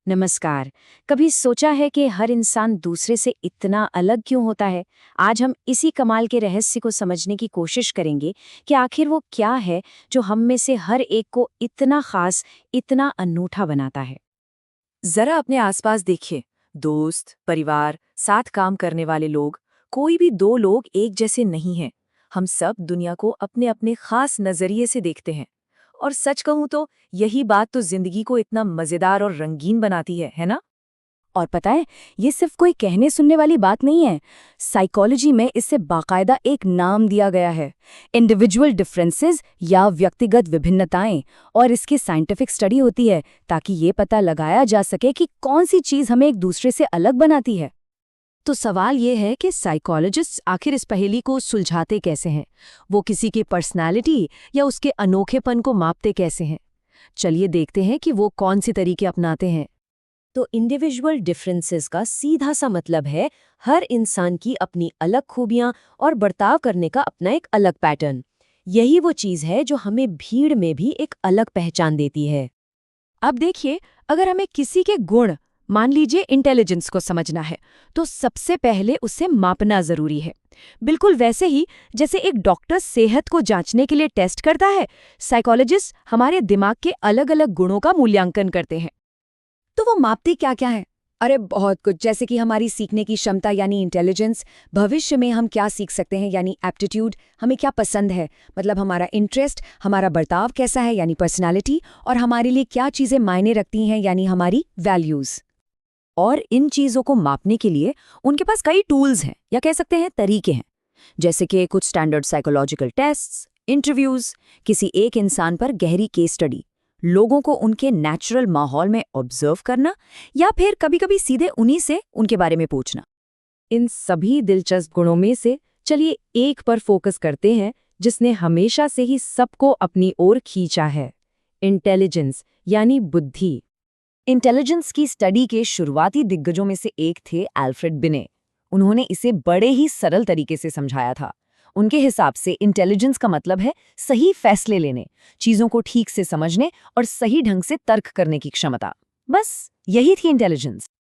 नमस्कार। कभी सोचा है कि हर इंसान दूसरे से इतना अलग क्यों होता है? आज हम इसी कमाल के रहस्य को समझने की कोशिश करेंगे कि आखिर वो क्या है जो हम में से हर एक को इतना खास, इतना अनूठा बनाता है। जरा अपने आसपास देखिए। दोस्त, परिवार, साथ काम करने वाले लोग, कोई भी दो लोग एक जैसे नहीं हैं। हम सब दुनिया को अपने अपने खास नजरिए से देखते हैं। और सच कहूं तो यही बात तो जिंदगी को इतना मजेदार और रंगीन बनाती है ना? और पता है, ये सिर्फ कोई कहने सुनने वाली बात नहीं है। साइकोलॉजी में इसे बाकायदा एक नाम दिया गया है, इंडिविजुअल डिफरेंसेस या व्यक्तिगत विभिन्नताएं। और इसकी साइंटिफिक स्टडी होती है ताकि ये पता लगाया जा सके कि कौन सी चीज हमें एक दूसरे से अलग बनाती है। तो सवाल ये है कि साइकोलॉजिस्ट्स आखिर इस पहेली को सुलझाते कैसे हैं? वो किसी की पर्सनैलिटी या उसके अनोखेपन को मापते कैसे हैं? चलिए देखते हैं कि वो कौन सी तरीके अपनाते हैं। तो इंडिविजुअल डिफरेंसेस का सीधा सा मतलब है हर इंसान की अपनी अलग खूबियां और बर्ताव करने का अपना एक अलग पैटर्न। यही वो चीज है जो हमें भीड़ में भी एक अलग पहचान देती है। अब देखिए, अगर हमें किसी के गुण, मान लीजिए इंटेलिजेंस को समझना है, तो सबसे पहले उसे मापना जरूरी है। बिल्कुल वैसे ही जैसे एक डॉक्टर सेहत को जांचने के लिए टेस्ट करता है, साइकोलॉजिस्ट हमारे दिमाग के अलग अलग गुणों का मूल्यांकन करते हैं। तो वो मापते क्या क्या है? अरे बहुत कुछ, जैसे कि हमारी सीखने की क्षमता यानी इंटेलिजेंस, भविष्य में हम क्या सीख सकते हैं यानी एप्टीट्यूड, हमें क्या पसंद है मतलब हमारा इंटरेस्ट, हमारा बर्ताव कैसा है यानी पर्सनालिटी, और हमारे लिए क्या चीज़ें मायने रखती हैं यानी हमारी वैल्यूज़। और इन चीज़ों को मापने के लिए उनके पास कई टूल्स हैं या कह सकते हैं तरीके हैं, जैसे कि कुछ स्टैंडर्ड साइकोलॉजिकल टेस्ट्स, इंटरव्यूज़, किसी एक इंसान पर गहरी केस स्टडी, लोगों को उनके नेचुरल माहौल में ऑब्जर्व करना, या फिर कभी-कभी सीधे उन्हीं से उनके बारे में पूछना। इन सभी दिलचस्प गुणों में से चलिए एक पर फोकस करते हैं जिसने हमेशा से ही सबको अपनी ओर खींचा है, इंटेलिजेंस यानी बुद्धि। इंटेलिजेंस की स्टडी के शुरुआती दिग्गजों में से एक थे अल्फ्रेड बिने। उन्होंने इसे बड़े ही सरल तरीके से समझाया था। उनके हिसाब से इंटेलिजेंस का मतलब है सही फैसले लेने, चीजों को ठीक से समझने और सही ढंग से तर्क करने की क्षमता। बस यही थी इंटेलिजेंस।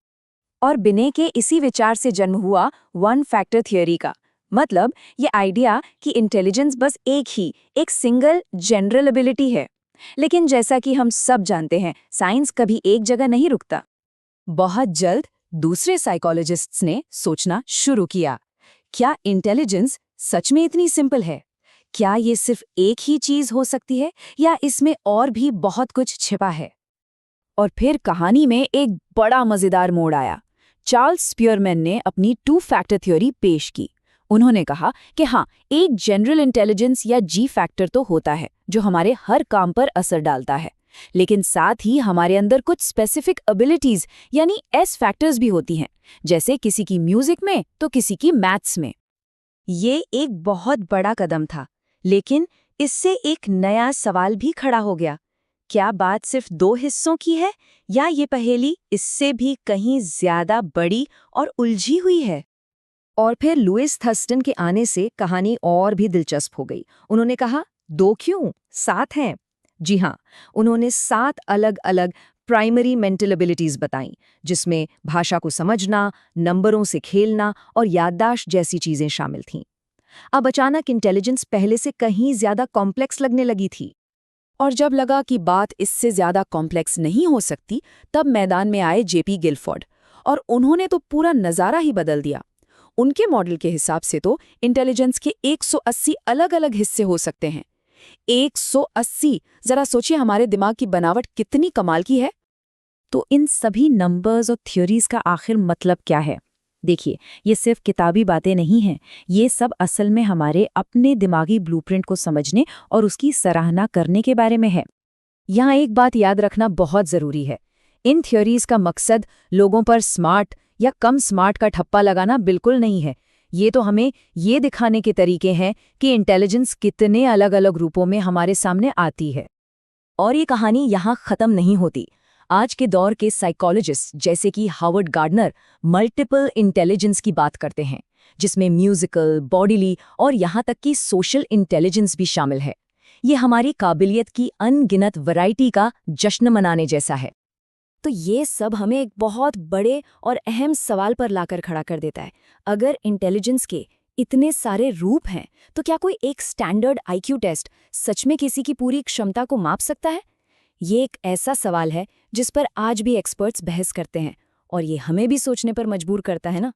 और बिने के इसी विचार से जन्म हुआ वन फैक्टर थियोरी का। मतलब ये आइडिया कि इंटेलिजेंस बस एक सिंगल जनरल एबिलिटी है। लेकिन जैसा कि हम सब जानते हैं, साइंस कभी एक जगह नहीं रुकता। बहुत जल्द दूसरे साइकोलॉजिस्ट्स ने सोचना शुरू किया, क्या इंटेलिजेंस सच में इतनी सिंपल है? क्या ये सिर्फ एक ही चीज हो सकती है या इसमें और भी बहुत कुछ छिपा है? और फिर कहानी में एक बड़ा मजेदार मोड़ आया। चार्ल्स स्पीयरमैन ने अपनी टू फैक्टर थ्योरी पेश की। उन्होंने कहा कि हाँ, एक जनरल इंटेलिजेंस या जी फैक्टर तो होता है जो हमारे हर काम पर असर डालता है, लेकिन साथ ही हमारे अंदर कुछ स्पेसिफिक एबिलिटीज यानी एस फैक्टर्स भी होती हैं, जैसे किसी की म्यूजिक में तो किसी की मैथ्स में। ये एक बहुत बड़ा कदम था, लेकिन इससे एक नया सवाल भी खड़ा हो गया। क्या बात सिर्फ दो हिस्सों की है या ये पहेली इससे भी कहीं ज्यादा बड़ी और उलझी हुई है? और फिर लुइस थर्स्टन के आने से कहानी और भी दिलचस्प हो गई। उन्होंने कहा, दो क्यों, सात हैं। जी हाँ, उन्होंने 7 अलग अलग प्राइमरी मेंटल एबिलिटीज बताईं, जिसमें भाषा को समझना, नंबरों से खेलना और याददाश्त जैसी चीजें शामिल थीं। अब अचानक इंटेलिजेंस पहले से कहीं ज्यादा कॉम्प्लेक्स लगने लगी थी। और जब लगा कि बात इससे ज्यादा कॉम्प्लेक्स नहीं हो सकती, तब मैदान में आए जेपी गिलफोर्ड, और उन्होंने तो पूरा नज़ारा ही बदल दिया। उनके मॉडल के हिसाब से तो इंटेलिजेंस के 180 अलग-अलग हिस्से हो सकते हैं। 180! जरा सोचिए हमारे दिमाग की बनावट कितनी कमाल की है। तो इन सभी नंबर्स और थ्योरीज का आखिर मतलब क्या है? देखिए, ये सिर्फ किताबी बातें नहीं हैं। ये सब असल में हमारे अपने दिमागी ब्लूप्रिंट को समझने और उसकी सराहना करने के बारे में है। यहाँ एक बात याद रखना बहुत जरूरी है। इन थ्योरीज का मकसद लोगों पर स्मार्ट या कम स्मार्ट का ठप्पा लगाना बिल्कुल नहीं है। ये तो हमें ये दिखाने के तरीके हैं कि इंटेलिजेंस कितने अलग अलग रूपों में हमारे सामने आती है। और ये कहानी यहाँ खत्म नहीं होती। आज के दौर के साइकोलॉजिस्ट जैसे कि हावर्ड गार्डनर मल्टीपल इंटेलिजेंस की बात करते हैं, जिसमें म्यूजिकल, बॉडीली और यहाँ तक कि सोशल इंटेलिजेंस भी शामिल है। ये हमारी काबिलियत की अनगिनत वैरायटी का जश्न मनाने जैसा है। तो ये सब हमें एक बहुत बड़े और अहम सवाल पर लाकर खड़ा कर देता है। अगर इंटेलिजेंस के इतने सारे रूप हैं, तो क्या कोई एक स्टैंडर्ड आईक्यू टेस्ट सच में किसी की पूरी क्षमता को माप सकता है? ये एक ऐसा सवाल है जिस पर आज भी एक्सपर्ट्स बहस करते हैं, और ये हमें भी सोचने पर मजबूर करता है ना।